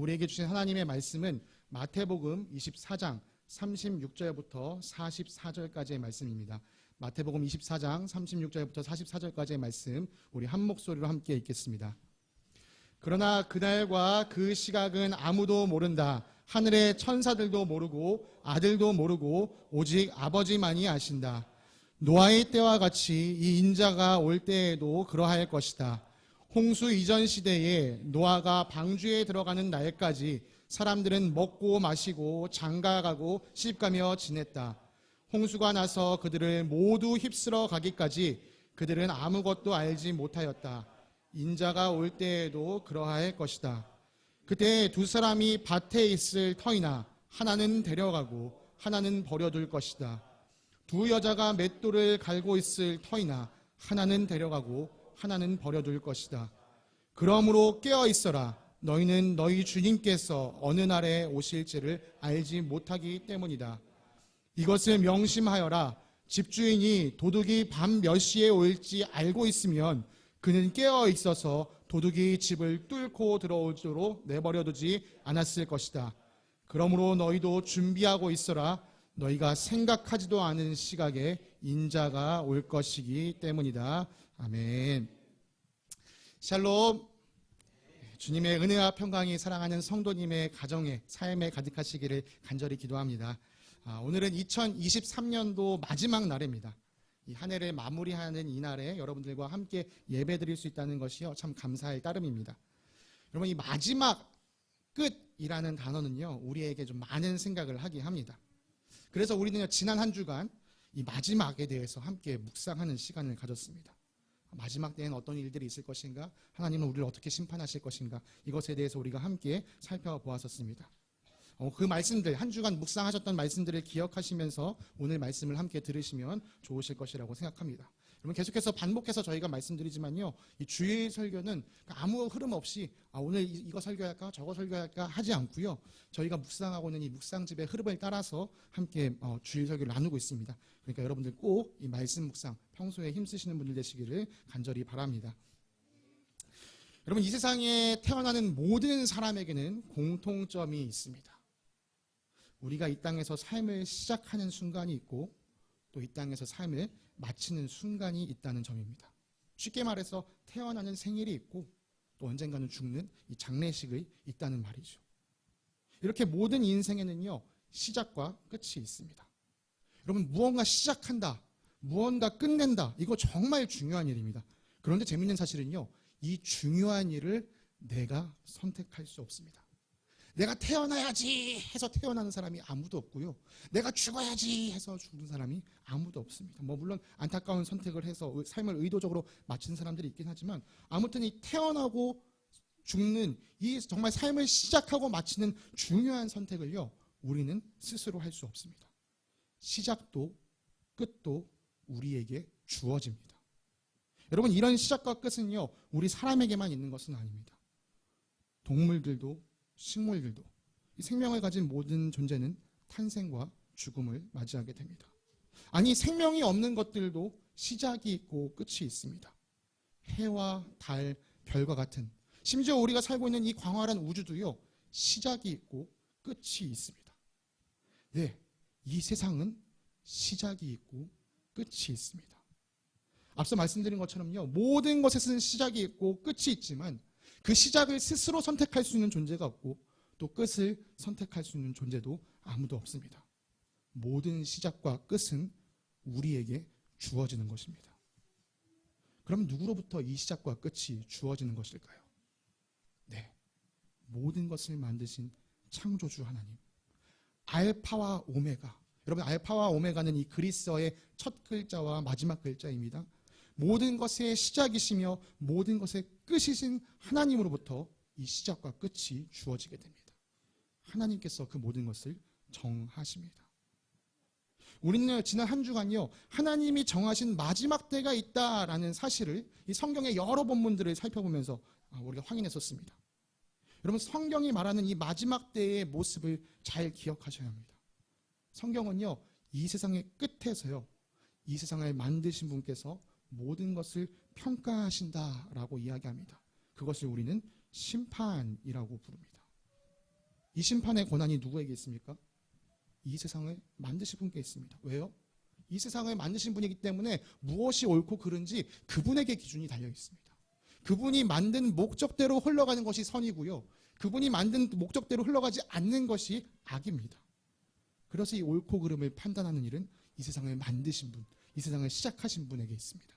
우리에게 주신 하나님의 말씀은 마태복음 24장 36절부터 44절까지의 말씀입니다. 마태복음 24장 36절부터 44절까지의 말씀, 우리 한 목소리로 함께 읽겠습니다. 그러나 그날과 그 시각은 아무도 모른다. 하늘의 천사들도 모르고 아들도 모르고 오직 아버지만이 아신다. 노아의 때와 같이 이 인자가 올 때에도 그러할 것이다. 홍수 이전 시대에 노아가 방주에 들어가는 날까지 사람들은 먹고 마시고 장가가고 시집가며 지냈다. 홍수가 나서 그들을 모두 휩쓸어 가기까지 그들은 아무것도 알지 못하였다. 인자가 올 때에도 그러할 것이다. 그때 두 사람이 밭에 있을 터이나 하나는 데려가고 하나는 버려둘 것이다. 두 여자가 맷돌을 갈고 있을 터이나 하나는 데려가고 하나는 버려둘 것이다. 그러므로 깨어 있어라. 너희는 너희 주님께서 어느 날에 오실지를 알지 못하기 때문이다. 이것을 명심하여라. 집주인이 도둑이 밤 몇 시에 올지 알고 있으면 그는 깨어 있어서 도둑이 집을 뚫고 들어오도록 내버려두지 않았을 것이다. 그러므로 너희도 준비하고 있어라. 너희가 생각하지도 않은 시각에 인자가 올 것이기 때문이다. 아멘. 샬롬. 주님의 은혜와 평강이 사랑하는 성도님의 가정에 삶에 가득하시기를 간절히 기도합니다. 오늘은 2023년도 마지막 날입니다. 이 한 해를 마무리하는 이 날에 여러분들과 함께 예배드릴 수 있다는 것이요, 참 감사할 따름입니다. 여러분, 이 마지막 끝이라는 단어는요, 우리에게 좀 많은 생각을 하게 합니다. 그래서 우리는 지난 한 주간 이 마지막에 대해서 함께 묵상하는 시간을 가졌습니다. 마지막 때에는 어떤 일들이 있을 것인가, 하나님은 우리를 어떻게 심판하실 것인가, 이것에 대해서 우리가 함께 살펴보았었습니다. 그 말씀들, 한 주간 묵상하셨던 말씀들을 기억하시면서 오늘 말씀을 함께 들으시면 좋으실 것이라고 생각합니다. 여러분, 계속해서 반복해서 저희가 말씀드리지만요, 이 주일 설교는 아무 흐름 없이 오늘 이거 설교할까 저거 설교할까 하지 않고요, 저희가 묵상하고 있는 이 묵상집의 흐름을 따라서 함께 주일 설교를 나누고 있습니다. 그러니까 여러분들 꼭 이 말씀 묵상 평소에 힘쓰시는 분들 되시기를 간절히 바랍니다. 여러분, 이 세상에 태어나는 모든 사람에게는 공통점이 있습니다. 우리가 이 땅에서 삶을 시작하는 순간이 있고 또 이 땅에서 삶을 마치는 순간이 있다는 점입니다. 쉽게 말해서 태어나는 생일이 있고 또 언젠가는 죽는 이 장례식이 있다는 말이죠. 이렇게 모든 인생에는요, 시작과 끝이 있습니다. 여러분, 무언가 시작한다, 무언가 끝낸다, 이거 정말 중요한 일입니다. 그런데 재밌는 사실은요, 이 중요한 일을 내가 선택할 수 없습니다. 내가 태어나야지 해서 태어나는 사람이 아무도 없고요, 내가 죽어야지 해서 죽는 사람이 아무도 없습니다. 물론 안타까운 선택을 해서 삶을 의도적으로 마친 사람들이 있긴 하지만, 아무튼 이 태어나고 죽는 이 정말 삶을 시작하고 마치는 중요한 선택을요, 우리는 스스로 할 수 없습니다. 시작도 끝도 우리에게 주어집니다. 여러분, 이런 시작과 끝은요, 우리 사람에게만 있는 것은 아닙니다. 동물들도 식물들도, 이 생명을 가진 모든 존재는 탄생과 죽음을 맞이하게 됩니다. 아니, 생명이 없는 것들도 시작이 있고 끝이 있습니다. 해와 달, 별과 같은, 심지어 우리가 살고 있는 이 광활한 우주도요, 시작이 있고 끝이 있습니다. 네, 이 세상은 시작이 있고 끝이 있습니다. 앞서 말씀드린 것처럼요, 모든 것에서는 시작이 있고 끝이 있지만 그 시작을 스스로 선택할 수 있는 존재가 없고 또 끝을 선택할 수 있는 존재도 아무도 없습니다. 모든 시작과 끝은 우리에게 주어지는 것입니다. 그럼 누구로부터 이 시작과 끝이 주어지는 것일까요? 네, 모든 것을 만드신 창조주 하나님, 알파와 오메가. 여러분, 알파와 오메가는 이 그리스어의 첫 글자와 마지막 글자입니다. 모든 것의 시작이시며 모든 것의 끝이신 하나님으로부터 이 시작과 끝이 주어지게 됩니다. 하나님께서 그 모든 것을 정하십니다. 우리는 지난 한 주간요, 하나님이 정하신 마지막 때가 있다라는 사실을 이 성경의 여러 본문들을 살펴보면서 우리가 확인했었습니다. 여러분, 성경이 말하는 이 마지막 때의 모습을 잘 기억하셔야 합니다. 성경은요, 이 세상의 끝에서요, 이 세상을 만드신 분께서 모든 것을 평가하신다라고 이야기합니다. 그것을 우리는 심판이라고 부릅니다. 이 심판의 권한이 누구에게 있습니까? 이 세상을 만드신 분께 있습니다. 왜요? 이 세상을 만드신 분이기 때문에 무엇이 옳고 그른지 그분에게 기준이 달려 있습니다. 그분이 만든 목적대로 흘러가는 것이 선이고요. 그분이 만든 목적대로 흘러가지 않는 것이 악입니다. 그래서 이 옳고 그름을 판단하는 일은 이 세상을 만드신 분, 이 세상을 시작하신 분에게 있습니다.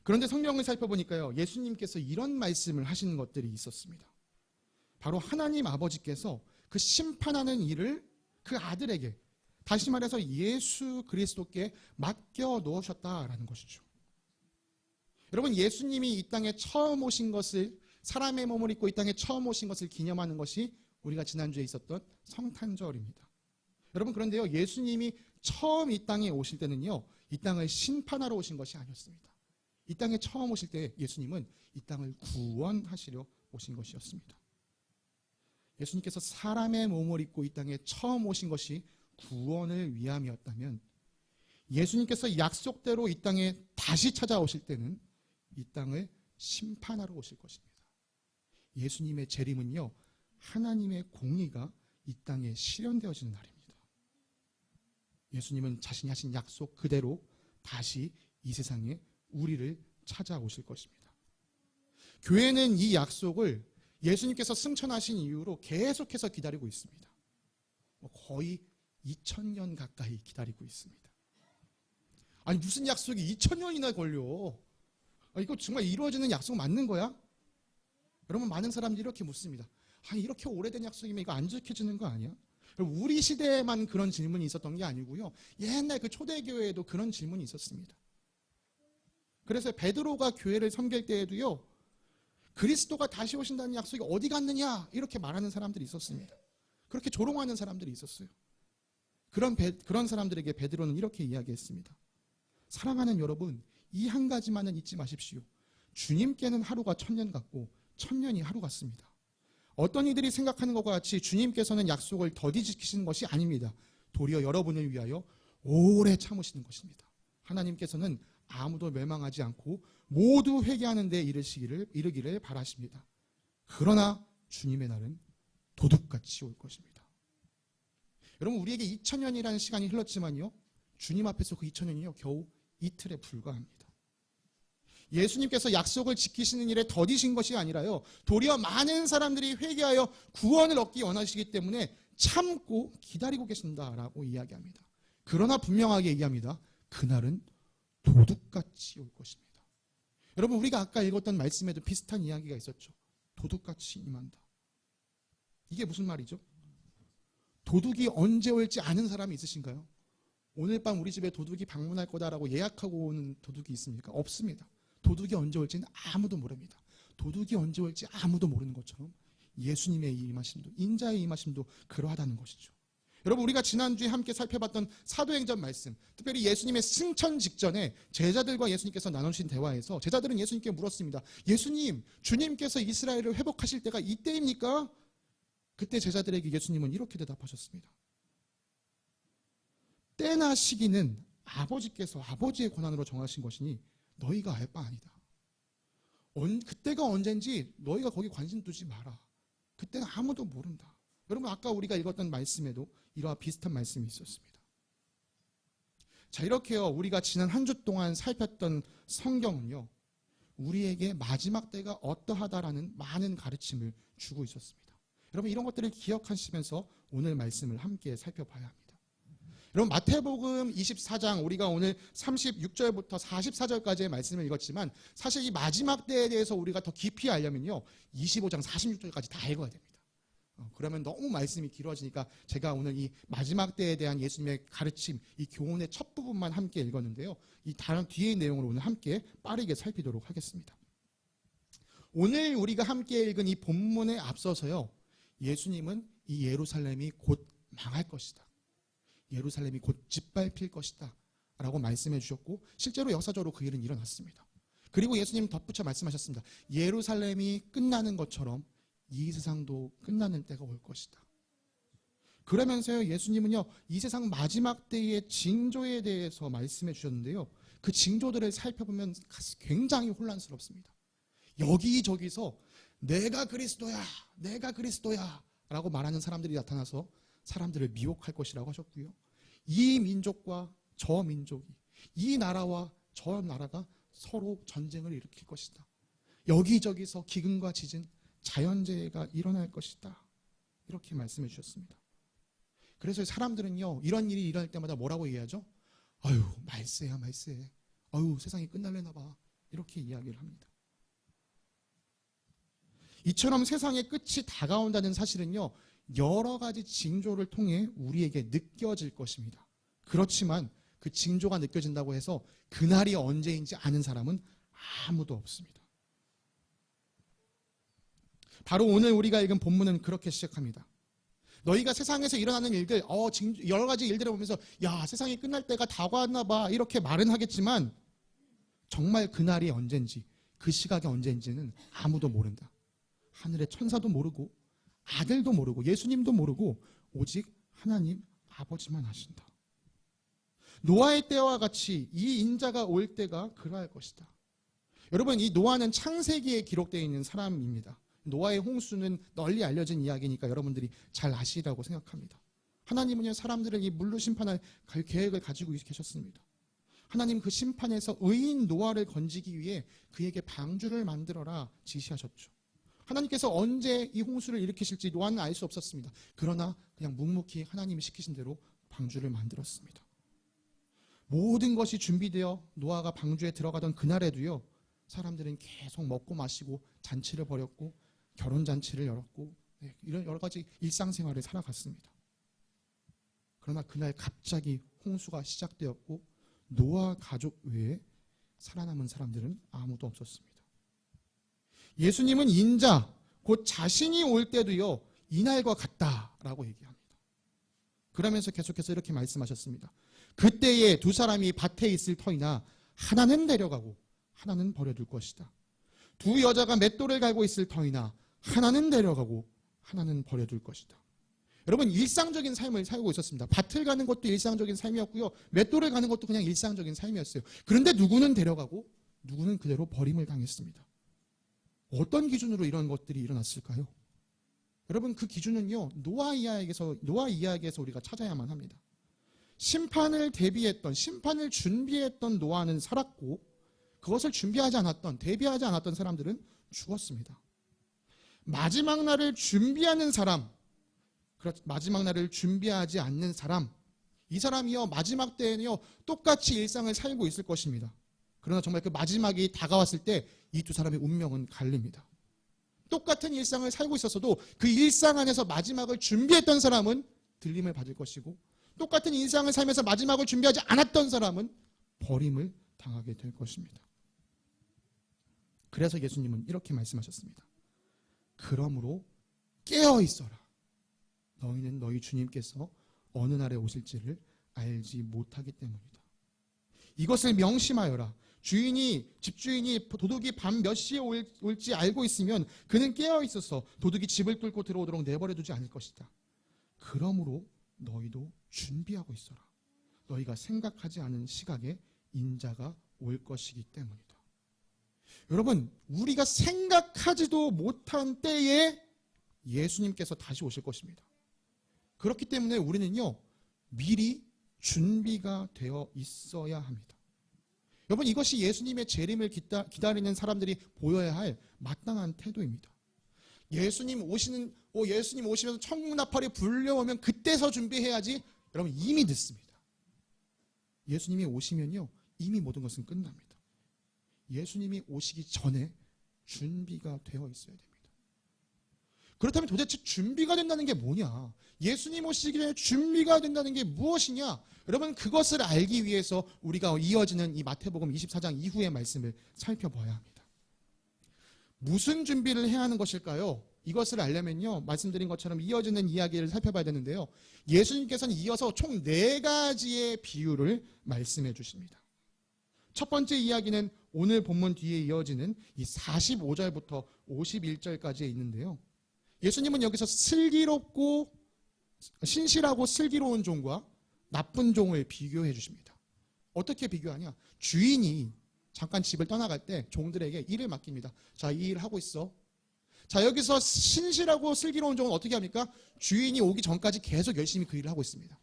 그런데 성경을 살펴보니까요, 예수님께서 이런 말씀을 하시는 것들이 있었습니다. 바로 하나님 아버지께서 그 심판하는 일을 그 아들에게, 다시 말해서 예수 그리스도께 맡겨 놓으셨다라는 것이죠. 여러분, 예수님이 이 땅에 처음 오신 것을, 사람의 몸을 입고 이 땅에 처음 오신 것을 기념하는 것이 우리가 지난주에 있었던 성탄절입니다. 여러분, 그런데요, 예수님이 처음 이 땅에 오실 때는요, 이 땅을 심판하러 오신 것이 아니었습니다. 이 땅에 처음 오실 때 예수님은 이 땅을 구원하시려 오신 것이었습니다. 예수님께서 사람의 몸을 입고 이 땅에 처음 오신 것이 구원을 위함이었다면, 예수님께서 약속대로 이 땅에 다시 찾아오실 때는 이 땅을 심판하러 오실 것입니다. 예수님의 재림은요, 하나님의 공의가 이 땅에 실현되어지는 날입니다. 예수님은 자신이 하신 약속 그대로 다시 이 세상에 우리를 찾아오실 것입니다. 교회는 이 약속을 예수님께서 승천하신 이후로 계속해서 기다리고 있습니다. 거의 2000년 가까이 기다리고 있습니다. 아니, 무슨 약속이 2000년이나 걸려? 이거 정말 이루어지는 약속 맞는 거야? 여러분, 많은 사람들이 이렇게 묻습니다. 이렇게 오래된 약속이면 이거 안 지켜지는 거 아니야? 우리 시대에만 그런 질문이 있었던 게 아니고요, 옛날 그 초대교회에도 그런 질문이 있었습니다. 그래서 베드로가 교회를 섬길 때에도요, 그리스도가 다시 오신다는 약속이 어디 갔느냐 이렇게 말하는 사람들이 있었습니다. 그렇게 조롱하는 사람들이 있었어요. 그런 사람들에게 베드로는 이렇게 이야기했습니다. 사랑하는 여러분, 이 한 가지만은 잊지 마십시오. 주님께는 하루가 1000년 같고 1000년이 하루 같습니다. 어떤 이들이 생각하는 것과 같이 주님께서는 약속을 더디 지키시는 것이 아닙니다. 도리어 여러분을 위하여 오래 참으시는 것입니다. 하나님께서는 아무도 멸망하지 않고 모두 회개하는 데 이르기를 바라십니다. 그러나 주님의 날은 도둑같이 올 것입니다. 여러분, 우리에게 2000년이라는 시간이 흘렀지만요, 주님 앞에서 그 2000년이요 겨우 이틀에 불과합니다. 예수님께서 약속을 지키시는 일에 더디신 것이 아니라요, 도리어 많은 사람들이 회개하여 구원을 얻기 원하시기 때문에 참고 기다리고 계신다라고 이야기합니다. 그러나 분명하게 얘기합니다. 그날은 도둑같이 올 것입니다. 여러분, 우리가 아까 읽었던 말씀에도 비슷한 이야기가 있었죠. 도둑같이 임한다. 이게 무슨 말이죠? 도둑이 언제 올지 아는 사람이 있으신가요? 오늘 밤 우리 집에 도둑이 방문할 거다라고 예약하고 오는 도둑이 있습니까? 없습니다. 도둑이 언제 올지는 아무도 모릅니다. 도둑이 언제 올지 아무도 모르는 것처럼 예수님의 임하심도, 인자의 임하심도 그러하다는 것이죠. 여러분, 우리가 지난주에 함께 살펴봤던 사도행전 말씀, 특별히 예수님의 승천 직전에 제자들과 예수님께서 나누신 대화에서 제자들은 예수님께 물었습니다. 예수님, 주님께서 이스라엘을 회복하실 때가 이때입니까? 그때 제자들에게 예수님은 이렇게 대답하셨습니다. 때나 시기는 아버지께서 아버지의 권한으로 정하신 것이니 너희가 알 바 아니다. 그때가 언젠지 너희가 거기 관심 두지 마라. 그때는 아무도 모른다. 여러분, 아까 우리가 읽었던 말씀에도 이러한 비슷한 말씀이 있었습니다. 자, 이렇게요, 우리가 지난 한 주 동안 살폈던 성경은요, 우리에게 마지막 때가 어떠하다라는 많은 가르침을 주고 있었습니다. 여러분, 이런 것들을 기억하시면서 오늘 말씀을 함께 살펴봐야 합니다. 여러분, 마태복음 24장, 우리가 오늘 36절부터 44절까지의 말씀을 읽었지만 사실 이 마지막 때에 대해서 우리가 더 깊이 알려면요, 25장 46절까지 다 읽어야 됩니다. 그러면 너무 말씀이 길어지니까 제가 오늘 이 마지막 때에 대한 예수님의 가르침, 이 교훈의 첫 부분만 함께 읽었는데요, 이 다른 뒤의 내용을 오늘 함께 빠르게 살피도록 하겠습니다. 오늘 우리가 함께 읽은 이 본문에 앞서서요, 예수님은 이 예루살렘이 곧 망할 것이다, 예루살렘이 곧 짓밟힐 것이다 라고 말씀해 주셨고, 실제로 역사적으로 그 일은 일어났습니다. 그리고 예수님 덧붙여 말씀하셨습니다. 예루살렘이 끝나는 것처럼 이 세상도 끝나는 때가 올 것이다. 그러면서요, 예수님은요, 이 세상 마지막 때의 징조에 대해서 말씀해 주셨는데요, 그 징조들을 살펴보면 굉장히 혼란스럽습니다. 여기저기서 내가 그리스도야, 내가 그리스도야 라고 말하는 사람들이 나타나서 사람들을 미혹할 것이라고 하셨고요. 이 민족과 저 민족이, 이 나라와 저 나라가 서로 전쟁을 일으킬 것이다. 여기저기서 기근과 지진, 자연재해가 일어날 것이다. 이렇게 말씀해 주셨습니다. 그래서 사람들은요, 이런 일이 일어날 때마다 뭐라고 얘기하죠? 아유, 말세야, 말세. 아유, 세상이 끝날래나 봐. 이렇게 이야기를 합니다. 이처럼 세상의 끝이 다가온다는 사실은요, 여러 가지 징조를 통해 우리에게 느껴질 것입니다. 그렇지만 그 징조가 느껴진다고 해서 그날이 언제인지 아는 사람은 아무도 없습니다. 바로 오늘 우리가 읽은 본문은 그렇게 시작합니다. 너희가 세상에서 일어나는 일들, 여러 가지 일들을 보면서 야, 세상이 끝날 때가 다가왔나 봐 이렇게 말은 하겠지만 정말 그날이 언젠지, 그 시각이 언젠지는 아무도 모른다. 하늘의 천사도 모르고 아들도 모르고 예수님도 모르고 오직 하나님 아버지만 아신다. 노아의 때와 같이 이 인자가 올 때가 그러할 것이다. 여러분, 이 노아는 창세기에 기록되어 있는 사람입니다. 노아의 홍수는 널리 알려진 이야기니까 여러분들이 잘 아시라고 생각합니다. 하나님은요, 사람들을 이 물로 심판할 계획을 가지고 계셨습니다. 하나님 그 심판에서 의인 노아를 건지기 위해 그에게 방주를 만들어라 지시하셨죠. 하나님께서 언제 이 홍수를 일으키실지 노아는 알 수 없었습니다. 그러나 그냥 묵묵히 하나님이 시키신 대로 방주를 만들었습니다. 모든 것이 준비되어 노아가 방주에 들어가던 그날에도요, 사람들은 계속 먹고 마시고 잔치를 벌였고 결혼잔치를 열었고 이런 여러 가지 일상생활을 살아갔습니다. 그러나 그날 갑자기 홍수가 시작되었고 노아 가족 외에 살아남은 사람들은 아무도 없었습니다. 예수님은 인자, 곧 자신이 올 때도요, 이날과 같다라고 얘기합니다. 그러면서 계속해서 이렇게 말씀하셨습니다. 그때에 두 사람이 밭에 있을 터이나 하나는 데려가고 하나는 버려둘 것이다. 두 여자가 맷돌을 갈고 있을 터이나 하나는 데려가고 하나는 버려둘 것이다. 여러분, 일상적인 삶을 살고 있었습니다. 밭을 가는 것도 일상적인 삶이었고요. 맷돌을 가는 것도 그냥 일상적인 삶이었어요. 그런데 누구는 데려가고 누구는 그대로 버림을 당했습니다. 어떤 기준으로 이런 것들이 일어났을까요? 여러분, 그 기준은요, 노아 이야기에서 우리가 찾아야만 합니다. 심판을 준비했던 노아는 살았고 그것을 대비하지 않았던 사람들은 죽었습니다. 마지막 날을 준비하는 사람, 마지막 날을 준비하지 않는 사람, 이 사람이요, 마지막 때에는요, 똑같이 일상을 살고 있을 것입니다. 그러나 정말 그 마지막이 다가왔을 때 이 두 사람의 운명은 갈립니다. 똑같은 일상을 살고 있었어도 그 일상 안에서 마지막을 준비했던 사람은 들림을 받을 것이고, 똑같은 일상을 살면서 마지막을 준비하지 않았던 사람은 버림을 당하게 될 것입니다. 그래서 예수님은 이렇게 말씀하셨습니다. 그러므로 깨어 있어라. 너희는 너희 주님께서 어느 날에 오실지를 알지 못하기 때문이다. 이것을 명심하여라. 집주인이 도둑이 밤 몇 시에 올지 알고 있으면 그는 깨어 있어서 도둑이 집을 뚫고 들어오도록 내버려 두지 않을 것이다. 그러므로 너희도 준비하고 있어라. 너희가 생각하지 않은 시각에 인자가 올 것이기 때문이다. 여러분, 우리가 생각하지도 못한 때에 예수님께서 다시 오실 것입니다. 그렇기 때문에 우리는요, 미리 준비가 되어 있어야 합니다. 여러분, 이것이 예수님의 재림을 기다리는 사람들이 보여야 할 마땅한 태도입니다. 예수님 오시면서 천국 나팔이 불려오면 그때서 준비해야지. 여러분, 이미 늦습니다. 예수님이 오시면요, 이미 모든 것은 끝납니다. 예수님이 오시기 전에 준비가 되어 있어야 됩니다. 그렇다면 도대체 준비가 된다는 게 뭐냐? 예수님 오시기 전에 준비가 된다는 게 무엇이냐? 여러분, 그것을 알기 위해서 우리가 이어지는 이 마태복음 24장 이후의 말씀을 살펴봐야 합니다. 무슨 준비를 해야 하는 것일까요? 이것을 알려면요, 말씀드린 것처럼 이어지는 이야기를 살펴봐야 되는데요, 예수님께서는 이어서 총 4가지의 비유를 말씀해 주십니다. 첫 번째 이야기는 오늘 본문 뒤에 이어지는 이 45절부터 51절까지에 있는데요, 예수님은 여기서 신실하고 슬기로운 종과 나쁜 종을 비교해 주십니다. 어떻게 비교하냐? 주인이 잠깐 집을 떠나갈 때 종들에게 일을 맡깁니다. 자, 이 일을 하고 있어. 자, 여기서 신실하고 슬기로운 종은 어떻게 합니까? 주인이 오기 전까지 계속 열심히 그 일을 하고 있습니다.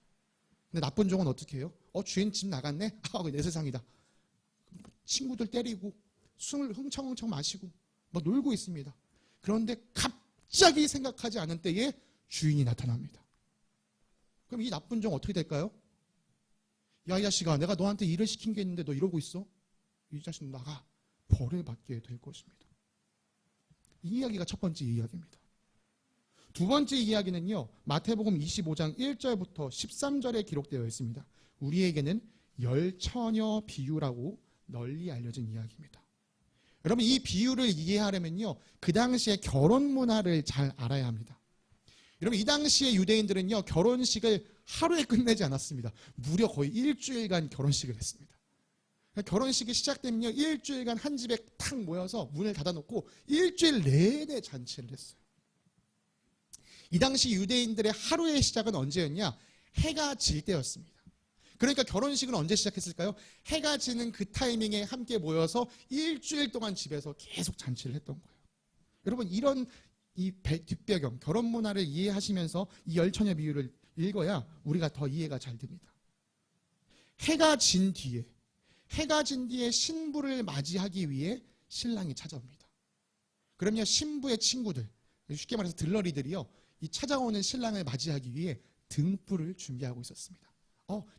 근데 나쁜 종은 어떻게 해요? 주인 집 나갔네? 내 세상이다. 친구들 때리고 술을 흥청흥청 마시고 뭐 놀고 있습니다. 그런데 갑자기 생각하지 않은 때에 주인이 나타납니다. 그럼 이 나쁜 종 어떻게 될까요? 야, 이 자식아, 내가 너한테 일을 시킨 게 있는데 너 이러고 있어? 이 자식 나가. 벌을 받게 될 것입니다. 이 이야기가 첫 번째 이야기입니다. 두 번째 이야기는요, 마태복음 25장 1절부터 13절에 기록되어 있습니다. 우리에게는 열처녀 비유라고 널리 알려진 이야기입니다. 여러분, 이 비유를 이해하려면요, 그 당시의 결혼 문화를 잘 알아야 합니다. 여러분, 이 당시의 유대인들은요, 결혼식을 하루에 끝내지 않았습니다. 무려 거의 일주일간 결혼식을 했습니다. 결혼식이 시작되면요, 일주일간 한 집에 탁 모여서 문을 닫아놓고 일주일 내내 잔치를 했어요. 이 당시 유대인들의 하루의 시작은 언제였냐? 해가 질 때였습니다. 그러니까 결혼식은 언제 시작했을까요? 해가 지는 그 타이밍에 함께 모여서 일주일 동안 집에서 계속 잔치를 했던 거예요. 여러분, 이런 이 뒷배경, 결혼 문화를 이해하시면서 이 열처녀 비유를 읽어야 우리가 더 이해가 잘 됩니다. 해가 진 뒤에 신부를 맞이하기 위해 신랑이 찾아옵니다. 그럼요, 신부의 친구들, 쉽게 말해서 들러리들이요, 이 찾아오는 신랑을 맞이하기 위해 등불을 준비하고 있었습니다.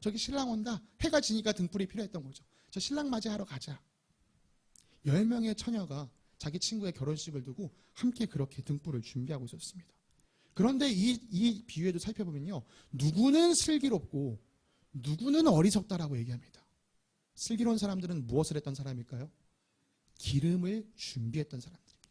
저기 신랑 온다. 해가 지니까 등불이 필요했던 거죠. 저 신랑 맞이하러 가자. 10명의 처녀가 자기 친구의 결혼식을 두고 함께 그렇게 등불을 준비하고 있었습니다. 그런데 이 비유에도 살펴보면요, 누구는 슬기롭고 누구는 어리석다라고 얘기합니다. 슬기로운 사람들은 무엇을 했던 사람일까요? 기름을 준비했던 사람들입니다.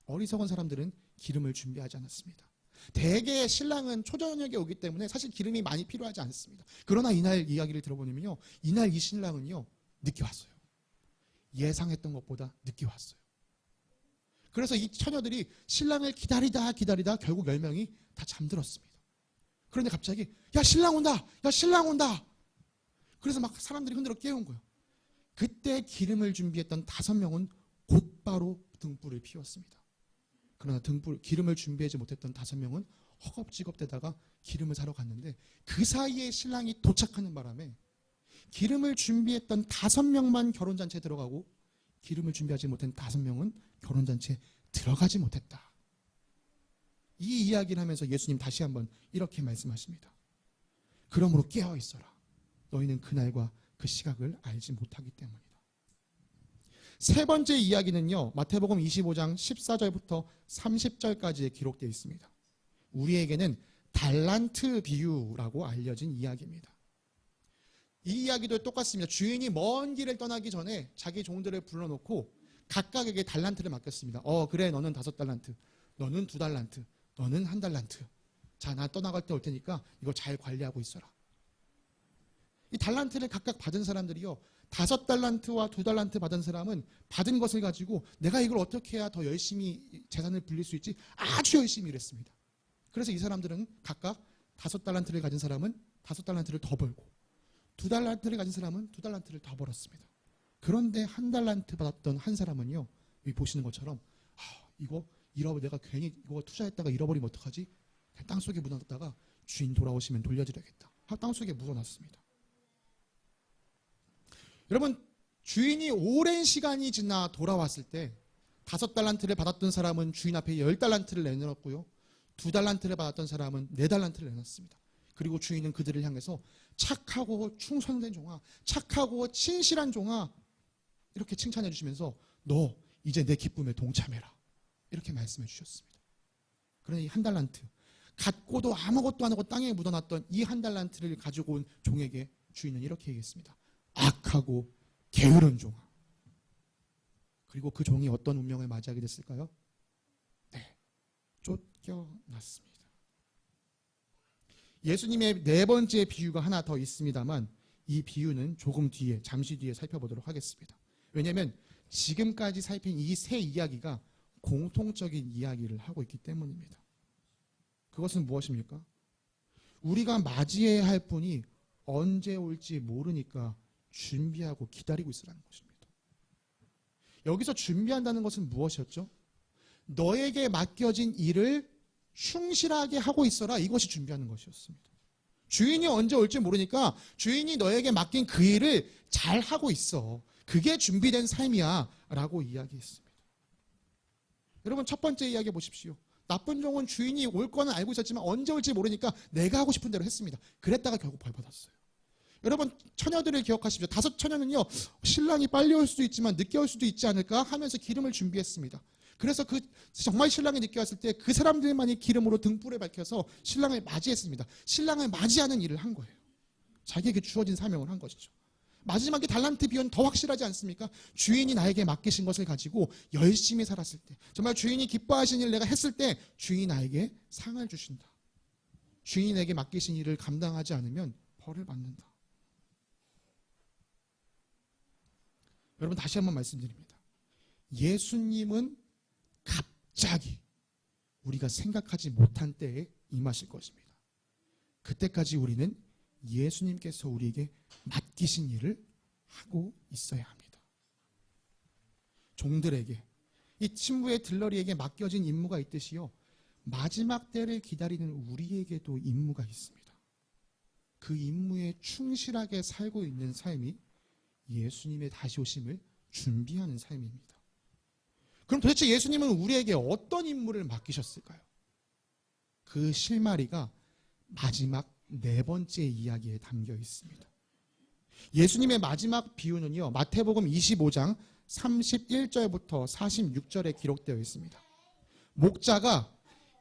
어리석은 사람들은 기름을 준비하지 않았습니다. 대개 신랑은 초저녁에 오기 때문에 사실 기름이 많이 필요하지 않습니다. 그러나 이날 이야기를 들어보면요, 이날 이 신랑은요, 늦게 왔어요. 예상했던 것보다 늦게 왔어요. 그래서 이 처녀들이 신랑을 기다리다 결국 10명이 다 잠들었습니다. 그런데 갑자기 야, 신랑 온다. 야, 신랑 온다. 그래서 막 사람들이 흔들어 깨운 거예요. 그때 기름을 준비했던 5명은 곧바로 등불을 피웠습니다. 그러나 기름을 준비하지 못했던 5명은 허겁지겁대다가 기름을 사러 갔는데, 그 사이에 신랑이 도착하는 바람에 기름을 준비했던 5명만 결혼잔치에 들어가고 기름을 준비하지 못한 5명은 결혼잔치에 들어가지 못했다. 이 이야기를 하면서 예수님 다시 한번 이렇게 말씀하십니다. 그러므로 깨어 있어라. 너희는 그날과 그 시각을 알지 못하기 때문이다. 세 번째 이야기는요, 마태복음 25장 14절부터 30절까지에 기록되어 있습니다. 우리에게는 달란트 비유라고 알려진 이야기입니다. 이 이야기도 똑같습니다. 주인이 먼 길을 떠나기 전에 자기 종들을 불러놓고 각각에게 달란트를 맡겼습니다. 그래, 너는 5달란트, 너는 2달란트, 너는 1달란트. 자, 나 떠나갈 때 올 테니까 이거 잘 관리하고 있어라. 이 달란트를 각각 받은 사람들이요, 5달란트와 2달란트 받은 사람은 받은 것을 가지고 내가 이걸 어떻게 해야 더 열심히 재산을 불릴 수 있지? 아주 열심히 일했습니다. 그래서 이 사람들은 각각 5달란트를 가진 사람은 5달란트를 더 벌고, 2달란트를 가진 사람은 2달란트를 더 벌었습니다. 그런데 1달란트 받았던 한 사람은요, 여기 보시는 것처럼 이거 내가 괜히 이거 투자했다가 잃어버리면 어떡하지? 땅속에 묻어놨다가 주인 돌아오시면 돌려드려야겠다. 땅속에 묻어놨습니다. 여러분, 주인이 오랜 시간이 지나 돌아왔을 때 5달란트를 받았던 사람은 주인 앞에 10달란트를 내놓았고요, 2달란트를 받았던 사람은 4달란트를 내놨습니다. 그리고 주인은 그들을 향해서 착하고 충성된 종아, 착하고 친실한 종아, 이렇게 칭찬해 주시면서 너 이제 내 기쁨에 동참해라, 이렇게 말씀해 주셨습니다. 그러니 이 1달란트, 갖고도 아무것도 안 하고 땅에 묻어놨던 이 1달란트를 가지고 온 종에게 주인은 이렇게 얘기했습니다. 악하고 게으른 종아. 그리고 그 종이 어떤 운명을 맞이하게 됐을까요? 네, 쫓겨났습니다. 예수님의 네 번째 비유가 하나 더 있습니다만, 이 비유는 조금 뒤에, 잠시 뒤에 살펴보도록 하겠습니다. 왜냐하면 지금까지 살핀 이 세 이야기가 공통적인 이야기를 하고 있기 때문입니다. 그것은 무엇입니까? 우리가 맞이해야 할 분이 언제 올지 모르니까 준비하고 기다리고 있으라는 것입니다. 여기서 준비한다는 것은 무엇이었죠? 너에게 맡겨진 일을 충실하게 하고 있어라. 이것이 준비하는 것이었습니다. 주인이 언제 올지 모르니까 주인이 너에게 맡긴 그 일을 잘 하고 있어. 그게 준비된 삶이야 라고 이야기했습니다. 여러분, 첫 번째 이야기 보십시오. 나쁜 종은 주인이 올 거는 알고 있었지만 언제 올지 모르니까 내가 하고 싶은 대로 했습니다. 그랬다가 결국 벌 받았어요. 여러분, 처녀들을 기억하십시오. 5 처녀는요, 신랑이 빨리 올 수도 있지만 늦게 올 수도 있지 않을까 하면서 기름을 준비했습니다. 그래서 정말 신랑이 늦게 왔을 때 그 사람들만이 기름으로 등불을 밝혀서 신랑을 맞이했습니다. 신랑을 맞이하는 일을 한 거예요. 자기에게 주어진 사명을 한 것이죠. 마지막에 달란트 비유는 더 확실하지 않습니까? 주인이 나에게 맡기신 것을 가지고 열심히 살았을 때, 정말 주인이 기뻐하신 일을 내가 했을 때 주인이 나에게 상을 주신다. 주인이 내게 맡기신 일을 감당하지 않으면 벌을 받는다. 여러분, 다시 한번 말씀드립니다. 예수님은 갑자기 우리가 생각하지 못한 때에 임하실 것입니다. 그때까지 우리는 예수님께서 우리에게 맡기신 일을 하고 있어야 합니다. 종들에게, 이 친부의 들러리에게 맡겨진 임무가 있듯이요, 마지막 때를 기다리는 우리에게도 임무가 있습니다. 그 임무에 충실하게 살고 있는 삶이 예수님의 다시 오심을 준비하는 삶입니다. 그럼 도대체 예수님은 우리에게 어떤 임무를 맡기셨을까요? 그 실마리가 마지막 4번째 이야기에 담겨 있습니다. 예수님의 마지막 비유는요, 마태복음 25장 31절부터 46절에 기록되어 있습니다. 목자가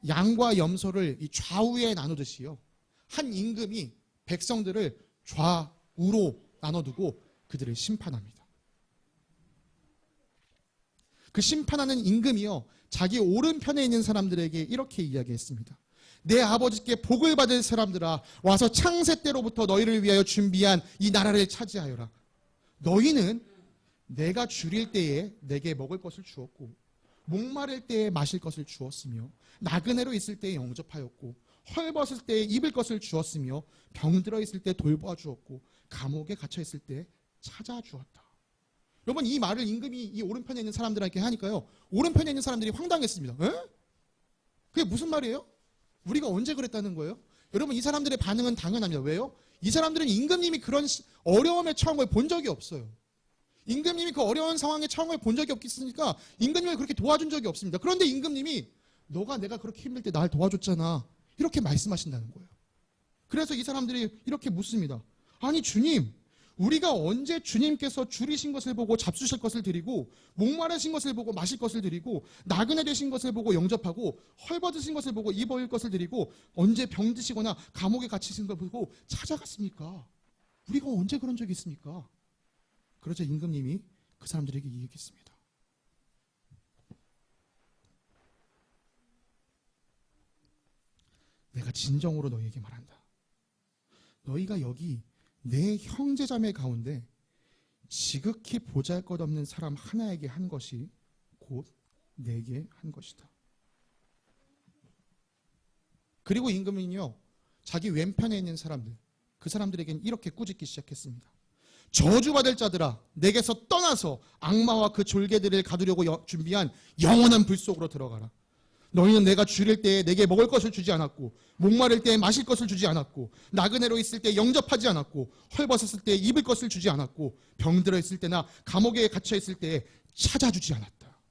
양과 염소를 이 좌우에 나누듯이요, 한 임금이 백성들을 좌우로 나눠두고 그들을 심판합니다. 그 심판하는 임금이요, 자기 오른편에 있는 사람들에게 이렇게 이야기했습니다. 내 아버지께 복을 받을 사람들아, 와서 창세 때로부터 너희를 위하여 준비한 이 나라를 차지하여라. 너희는 내가 줄일 때에 내게 먹을 것을 주었고, 목마를 때에 마실 것을 주었으며, 나그네로 있을 때에 영접하였고, 헐벗을 때에 입을 것을 주었으며, 병들어 있을 때 돌보아 주었고, 감옥에 갇혀 있을 때 찾아주었다. 여러분, 이 말을 임금이 이 오른편에 있는 사람들에게 하니까요, 오른편에 있는 사람들이 황당했습니다. 에? 그게 무슨 말이에요? 우리가 언제 그랬다는 거예요? 여러분, 이 사람들의 반응은 당연합니다. 왜요? 이 사람들은 임금님이 그런 어려움에 처한 걸 본 적이 없어요. 임금님이 그 어려운 상황에 처한 걸 본 적이 없겠으니까 임금님을 그렇게 도와준 적이 없습니다. 그런데 임금님이 내가 그렇게 힘들 때 날 도와줬잖아, 이렇게 말씀하신다는 거예요. 그래서 이 사람들이 이렇게 묻습니다. 아니 주님, 우리가 언제 주님께서 줄이신 것을 보고 잡수실 것을 드리고, 목마르신 것을 보고 마실 것을 드리고, 나그네 되신 것을 보고 영접하고, 헐벗으신 것을 보고 입을 것을 드리고, 언제 병드시거나 감옥에 갇히신 것을 보고 찾아갔습니까? 우리가 언제 그런 적이 있습니까? 그러자 임금님이 그 사람들에게 얘기했습니다. 내가 진정으로 너희에게 말한다. 너희가 여기 내 형제자매 가운데 지극히 보잘것없는 사람 하나에게 한 것이 곧 내게 한 것이다. 그리고 임금은요, 자기 왼편에 있는 사람들, 그 사람들에게는 이렇게 꾸짖기 시작했습니다. 저주받을 자들아, 내게서 떠나서 악마와 그 졸개들을 가두려고 준비한 영원한 불 속으로 들어가라. 너희는 내가 줄일 때에 내게 먹을 것을 주지 않았고, 목마를 때에 마실 것을 주지 않았고, 나그네로 있을 때 영접하지 않았고, 헐벗었을 때에 입을 것을 주지 않았고, 병들어 있을 때나 감옥에 갇혀 있을 때에 찾아주지 않았다.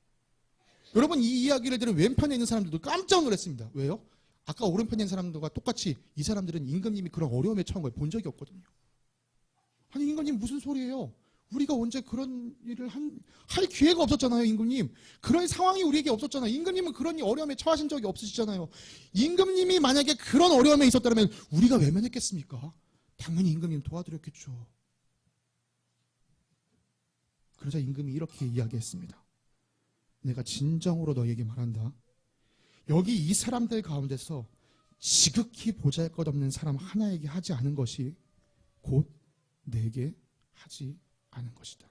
여러분, 이 이야기를 들은 왼편에 있는 사람들도 깜짝 놀랐습니다. 왜요? 아까 오른편에 있는 사람들과 똑같이 이 사람들은 임금님이 그런 어려움에 처한 걸 본 적이 없거든요. 아니, 임금님 무슨 소리예요? 우리가 언제 그런 일을 할 기회가 없었잖아요, 임금님. 그런 상황이 우리에게 없었잖아요. 임금님은 그런 어려움에 처하신 적이 없으시잖아요. 임금님이 만약에 그런 어려움에 있었다면 우리가 외면했겠습니까? 당연히 임금님 도와드렸겠죠. 그러자 임금이 이렇게 이야기했습니다. 내가 진정으로 너희에게 말한다. 여기 이 사람들 가운데서 지극히 보잘것없는 사람 하나에게 하지 않은 것이 곧 내게 하지 않은 것이다.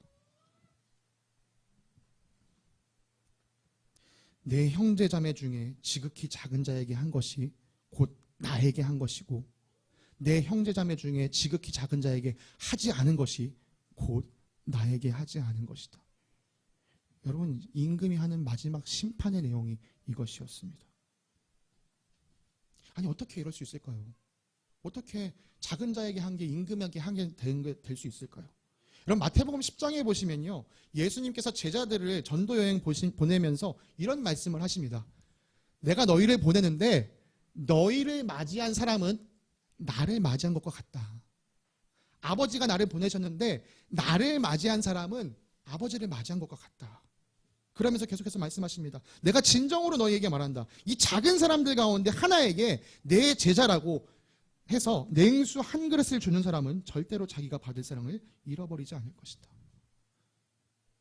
내 형제자매 중에 지극히 작은 자에게 한 것이 곧 나에게 한 것이고, 내 형제자매 중에 지극히 작은 자에게 하지 않은 것이 곧 나에게 하지 않은 것이다. 여러분, 임금이 하는 마지막 심판의 내용이 이것이었습니다. 아니, 어떻게 이럴 수 있을까요? 어떻게 작은 자에게 한 게 임금에게 한 게 될 수 있을까요? 여러분, 마태복음 10장에 보시면요, 예수님께서 제자들을 전도 여행 보내면서 이런 말씀을 하십니다. 내가 너희를 보내는데 너희를 맞이한 사람은 나를 맞이한 것과 같다. 아버지가 나를 보내셨는데 나를 맞이한 사람은 아버지를 맞이한 것과 같다. 그러면서 계속해서 말씀하십니다. 내가 진정으로 너희에게 말한다. 이 작은 사람들 가운데 하나에게 내 제자라고 해서 냉수 한 그릇을 주는 사람은 절대로 자기가 받을 사랑을 잃어버리지 않을 것이다.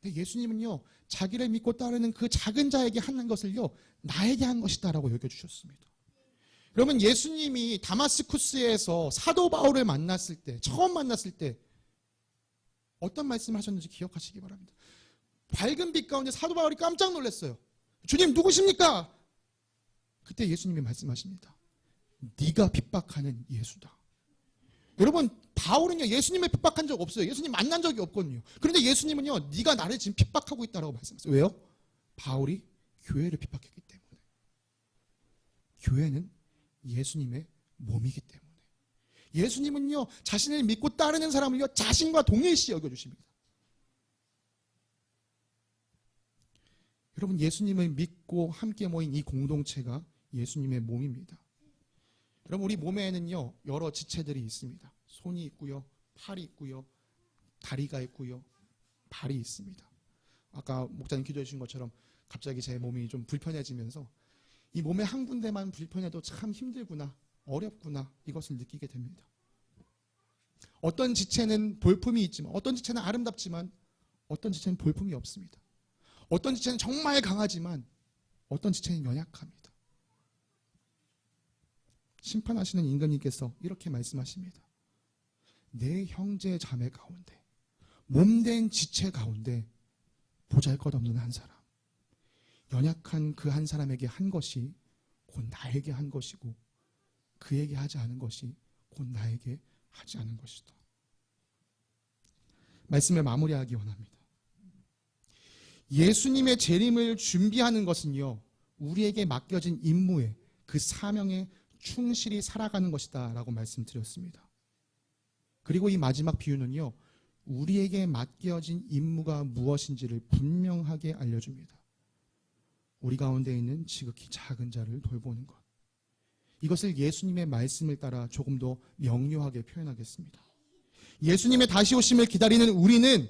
근데 예수님은요, 자기를 믿고 따르는 그 작은 자에게 하는 것을요, 나에게 한 것이다 라고 여겨주셨습니다. 여러분, 예수님이 다마스쿠스에서 사도 바울을 만났을 때, 처음 만났을 때 어떤 말씀을 하셨는지 기억하시기 바랍니다. 밝은 빛 가운데 사도 바울이 깜짝 놀랐어요. 주님, 누구십니까? 그때 예수님이 말씀하십니다. 네가 핍박하는 예수다. 여러분, 바울은요, 예수님을 핍박한 적 없어요. 예수님 만난 적이 없거든요. 그런데 예수님은요, 네가 나를 지금 핍박하고 있다라고 말씀하셨어요. 왜요? 바울이 교회를 핍박했기 때문에. 교회는 예수님의 몸이기 때문에. 예수님은요, 자신을 믿고 따르는 사람을요, 자신과 동일시 여겨주십니다. 여러분, 예수님을 믿고 함께 모인 이 공동체가 예수님의 몸입니다. 여러분, 우리 몸에는요, 여러 지체들이 있습니다. 손이 있고요, 팔이 있고요, 다리가 있고요, 발이 있습니다. 아까 목사님 기도해 주신 것처럼 갑자기 제 몸이 좀 불편해지면서 이 몸의 한 군데만 불편해도 참 힘들구나, 어렵구나, 이것을 느끼게 됩니다. 어떤 지체는 볼품이 있지만, 어떤 지체는 아름답지만, 어떤 지체는 볼품이 없습니다. 어떤 지체는 정말 강하지만, 어떤 지체는 연약합니다. 심판하시는 임금님께서 이렇게 말씀하십니다. 내 형제 자매 가운데, 몸된 지체 가운데 보잘것없는 한 사람, 연약한 그 한 사람에게 한 것이 곧 나에게 한 것이고, 그에게 하지 않은 것이 곧 나에게 하지 않은 것이다. 말씀을 마무리하기 원합니다. 예수님의 재림을 준비하는 것은요, 우리에게 맡겨진 임무에, 그 사명에 충실히 살아가는 것이다 라고 말씀드렸습니다. 그리고 이 마지막 비유는요, 우리에게 맡겨진 임무가 무엇인지를 분명하게 알려줍니다. 우리 가운데 있는 지극히 작은 자를 돌보는 것. 이것을 예수님의 말씀을 따라 조금 더 명료하게 표현하겠습니다. 예수님의 다시 오심을 기다리는 우리는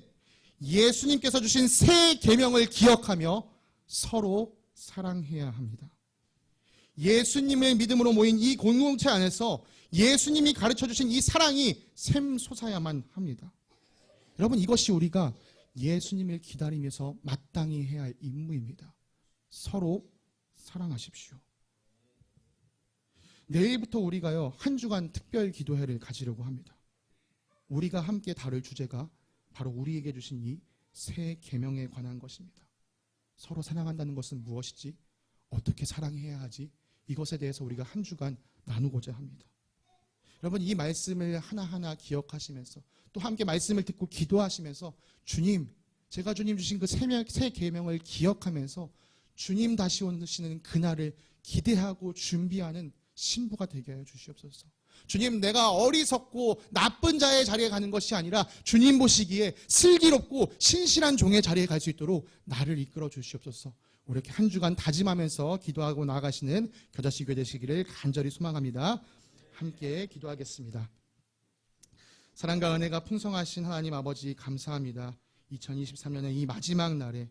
예수님께서 주신 새 계명을 기억하며 서로 사랑해야 합니다. 예수님의 믿음으로 모인 이 공동체 안에서 예수님이 가르쳐 주신 이 사랑이 샘솟아야만 합니다. 여러분, 이것이 우리가 예수님을 기다리면서 마땅히 해야 할 임무입니다. 서로 사랑하십시오. 내일부터 우리가요, 한 주간 특별 기도회를 가지려고 합니다. 우리가 함께 다룰 주제가 바로 우리에게 주신 이 새 계명에 관한 것입니다. 서로 사랑한다는 것은 무엇이지? 어떻게 사랑해야 하지? 이것에 대해서 우리가 한 주간 나누고자 합니다. 여러분, 이 말씀을 하나하나 기억하시면서 또 함께 말씀을 듣고 기도하시면서 주님, 제가 주님 주신 그 새 계명을 기억하면서 주님 다시 오시는 그날을 기대하고 준비하는 신부가 되게 하여 주시옵소서. 주님, 내가 어리석고 나쁜 자의 자리에 가는 것이 아니라 주님 보시기에 슬기롭고 신실한 종의 자리에 갈 수 있도록 나를 이끌어 주시옵소서. 이렇게 한 주간 다짐하면서 기도하고 나아가시는 겨자씨 교회 되시기를 간절히 소망합니다. 함께 기도하겠습니다. 사랑과 은혜가 풍성하신 하나님 아버지, 감사합니다. 2023년의 이 마지막 날에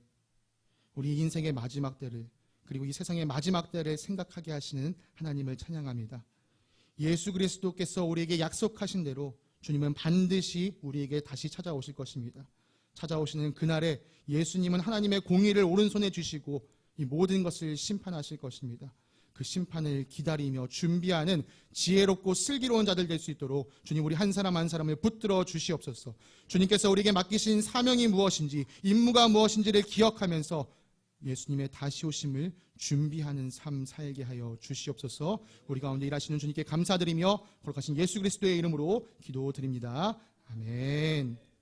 우리 인생의 마지막 때를, 그리고 이 세상의 마지막 때를 생각하게 하시는 하나님을 찬양합니다. 예수 그리스도께서 우리에게 약속하신 대로 주님은 반드시 우리에게 다시 찾아오실 것입니다. 찾아오시는 그날에 예수님은 하나님의 공의를 오른손에 주시고 이 모든 것을 심판하실 것입니다. 그 심판을 기다리며 준비하는 지혜롭고 슬기로운 자들 될 수 있도록 주님, 우리 한 사람 한 사람을 붙들어 주시옵소서. 주님께서 우리에게 맡기신 사명이 무엇인지, 임무가 무엇인지를 기억하면서 예수님의 다시 오심을 준비하는 삶 살게 하여 주시옵소서. 우리 가운데 일하시는 주님께 감사드리며 거룩하신 예수 그리스도의 이름으로 기도드립니다. 아멘.